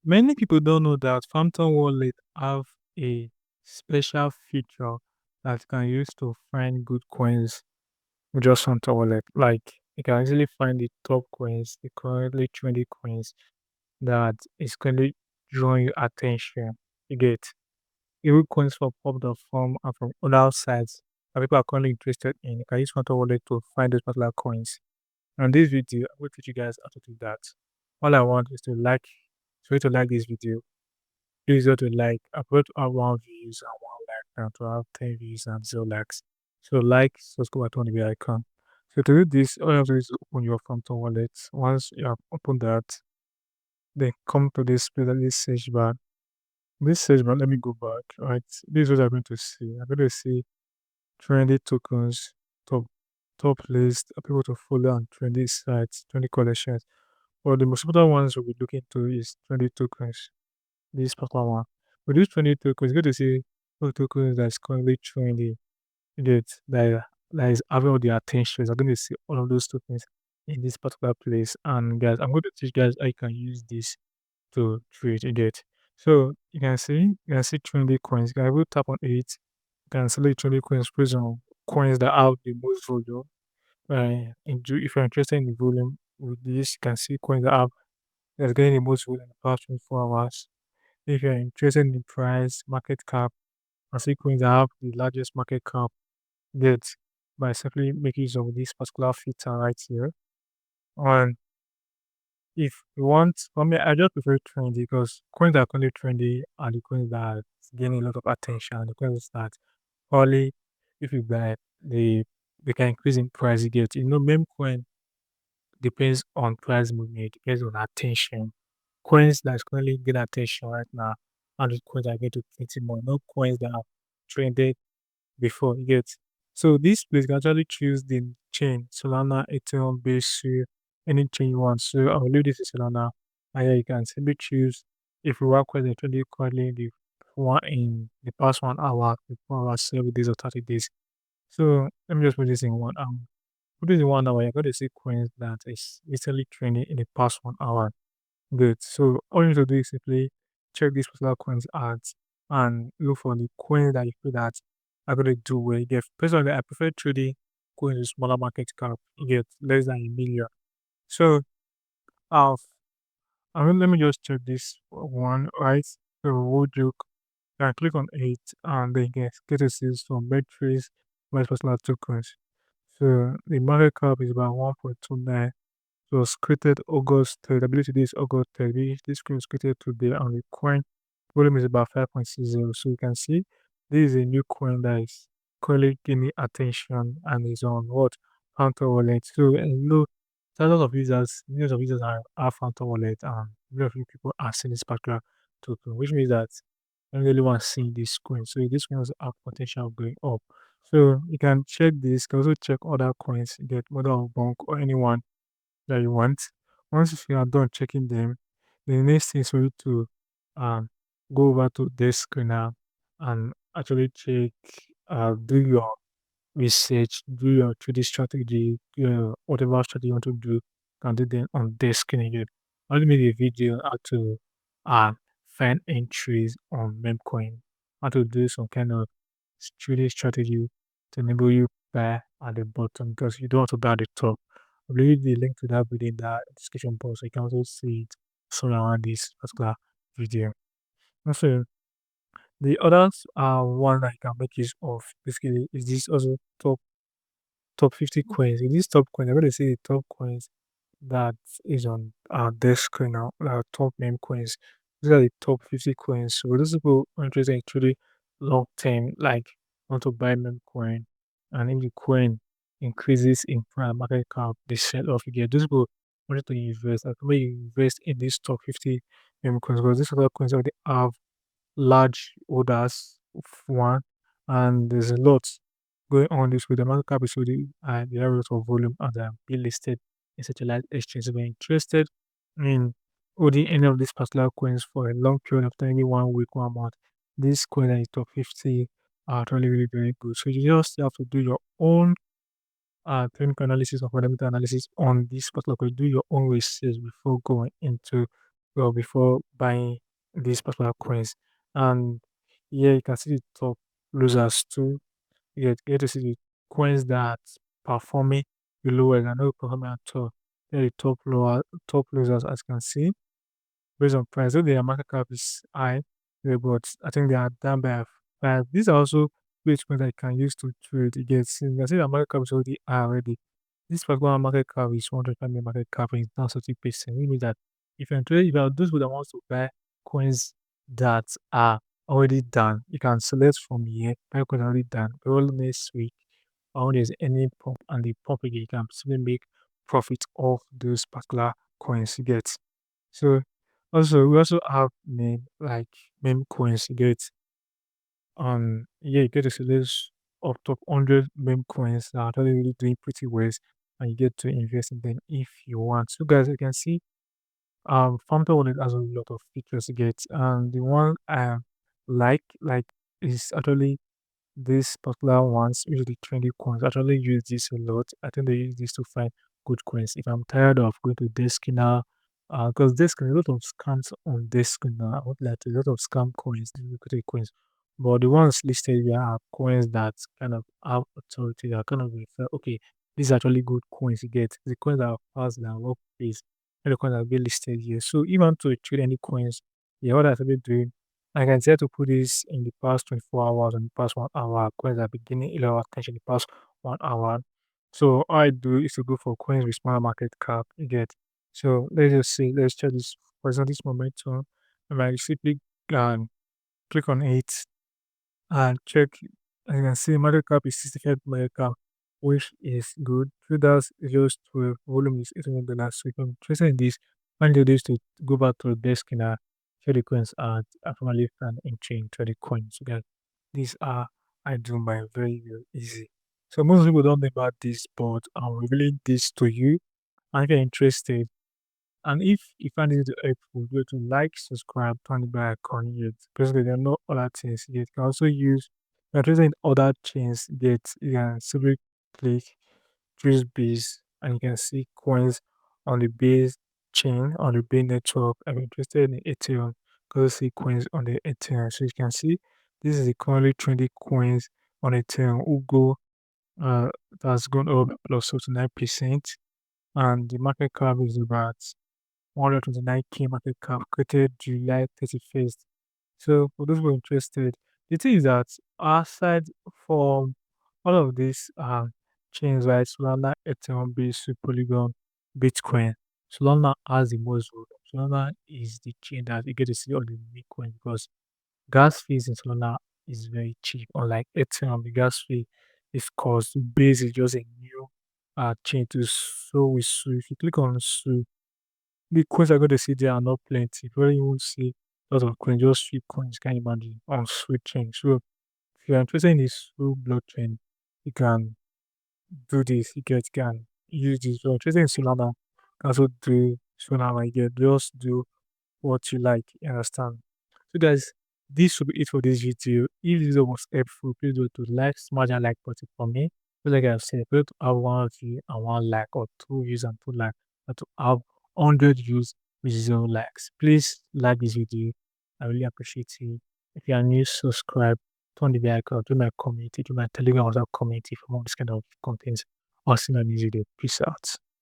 Many people don't know that Phantom Wallet have a special feature that you can use to find good coins with just Phantom Wallet. Like you can easily find the top coins, the currently trendy coins that is currently drawing your attention. You get even coins from pop.com and from other sites that people are currently interested in. You can use Phantom Wallet to find those particular coins. And this video, I'm going to teach you guys how to do that. All I want is to like, for you to like this video. Please go to like, upload to have 1 views and 1 like, and to have 10 views and 0 likes. So like, subscribe to the icon. So to do this, all you have to do is open your Phantom Wallet. Once you have opened that, then come to this search bar. This search bar, let me go back. Right, this is what I'm going to see. I'm going to see trendy tokens, top top list, people to follow, and trendy sites, trendy collections. But the most important ones we'll be looking to is trendy tokens. This particular one. With this trendy tokens, you get to see all tokens that's currently trendy. You get that is having all the attention. I'm going to see all of those tokens in this particular place. And guys, I'm going to teach guys how you can use this to trade. You get. So you can see trendy coins. You can able to tap on it. You can select trendy coins based on coins that have the most volume. If you're interested in the volume with this, you can see coins that have that's getting the most volume in the past 24 hours. If you're interested in the price, market cap, and see coins that have the largest market cap, get by simply making use of this particular filter right here. And if you want, for me, I just prefer trendy because coins that are currently trendy are the coins that are gaining a lot of attention. The coins that probably, if you buy, they can increase in price. You get, meme coin depends on price movement, depends on attention. Coins that's currently getting attention right now, and the coins are going to 20 more. No coins that are trended before you get. So this place can actually choose the chain, Solana, Ethereum, Base, any chain you want. So I'll leave this to Solana. And here you can simply choose if you work with the trending currently the one in the past 1 hour, the 4 hours, 7 days or 30 days. So let me just put this in 1 hour. Put this in 1 hour, you're going to see coins that is literally trending in the past 1 hour. Good. So all you need to do is simply check these particular coins ads and look for the coins that you feel that are going to do well. You get personally, I prefer trading coins with smaller market cap. You get less than 1 million. So uh, let me just check this one, right? So we'll joke. I click on it and then get to see some metrics by personal tokens. So the market cap is about 1.29. It was created August 3rd. I believe today is August 3rd. This screen was created today, and the coin volume is about 5.60. So you can see this is a new coin that is currently gaining attention and is on what? Phantom Wallet. So thousands of users, millions of users are Phantom Wallet, and millions of people are seeing this particular token, which means that everyone seeing this coin. So this coin has potential of going up. So you can check this. You can also check other coins, get Mother of Bank or anyone that you want. Once you are done checking them, the next thing is for you to um, go over to dexscreener and actually check, do your research, do your 3D strategy, your whatever strategy you want to do, can do them on dexscreener. Again. I only made a video how to uh, find entries on Memecoin, how to do some kind of 3D strategy to enable you buy at the bottom because you don't want to buy at the top. I'll leave the link to that within the description box so you can also see it around this particular video. Also, the others are one that you can make use of basically is this also top 50 coins. In this top coin, I'm going to see the top coins that is on our desk right now, our top meme coins. These are the top 50 coins. So those people are interested in truly long term, like want to buy meme coin, and if the coin increases in market cap, they sell off. You get those people wanted to invest. Like when you invest in these top 50 meme coins, because these other coins already have large orders of one, and there's a lot going on this with the market cap is already the areas of volume and be listed in such a large exchange. If you're interested in holding any of these particular coins for a long period of time, maybe 1 week, 1 month, this coin that is top 50 are really, really very good. So you just have to do your own technical analysis or fundamental analysis on this particular coin, do your own research before going into well before buying these particular coins. And here you can see the top losers too. You get to see the coins that performing the lowest and not performing at all. They're the top losers as you can see based on price. Though their market cap is high, but I think they are down by 5. These are also great coins that you can use to trade. You can see the market cap is already high already. This particular market cap is 105 million market cap in now 30%. Which means that if you are those who that wants to buy coins that are already done, you can select from here, buy coins already done. All next week, or when there's any pump and the pump again, you can simply make profit off those particular coins you get. So also we also have meme coins you get yeah, you get a list of top 100 meme coins that are actually really doing pretty well, and you get to invest in them if you want. So guys, you can see Phantom Wallet has a lot of features to get, and the one I like is actually these particular ones, usually trendy coins, actually use this a lot. I think they use this to find good coins. If I'm tired of going to dexscreener, because dexscreener, a lot of scams on dexscreener, I would like a lot of scam coins, liquidity coins. But the ones listed here are coins that kind of have authority, that kind of refer, okay, these are actually good coins you get. The coins that are fast, that work place, and the coins that will be listed here. So if you want to trade any coins, yeah, what I have been doing, I can try to put this in the past 24 hours and the past 1 hour, coins are beginning 11 hours attention in the past 1 hour. So all I do is to go for coins with smaller market cap you get. So let's just say let's check this for example this momentum. And I simply click on it and check. As you can see market cap is 65 market cap, which is good. Traders is just 12, volume is $800. So if I'm interested in this, find the this to go back to the desk and trade the coins at formerly and in chain trade the coins. So guys, these are I do my very easy. So most people don't know about this, but I'm revealing this to you. And if you're interested, and if you find it helpful, go to like, subscribe, turn the bell icon yet. Basically, there are no other things yet. You can also use you're interested in other chains yet. You can simply click choose base and you can see coins on the base chain on the base network. I'm interested in Ethereum because see coins on the Ethereum. So you can see this is the currently trendy coins on Ethereum. Ugo that's gone up plus 9%, and the market cap is about 129K market cap created July 31st. So for those who are interested, the thing is that aside from all of these chains, right, Solana, Ethereum, Base, Polygon, Bitcoin, Solana has the most vote. Solana is the chain that you get to see all the Bitcoin because gas fees in Solana is very cheap. Unlike Ethereum, the gas fee is cost. Base is just a new chain to so with Su. If you click on Su, the coins are going to see there are not plenty. Very you won't see lots of coins, just few coins, can you imagine, on switching. So if you're interested in this full blockchain, you can do this. You can use this. If you're interested in Solana, you can also do Solana. You get just do what you like. You understand? So guys, this should be it for this video. If this video was helpful, please do to like, smash that like button for me. So like I've said, please to have one view and one like, or 2 views and 2 likes, but to have 100 views with 0 likes. Please like this video. I really appreciate it. If you are new, subscribe, turn the bell icon, join my community, join my Telegram WhatsApp community for more this kind of content. I'll see you in my next video. Peace out.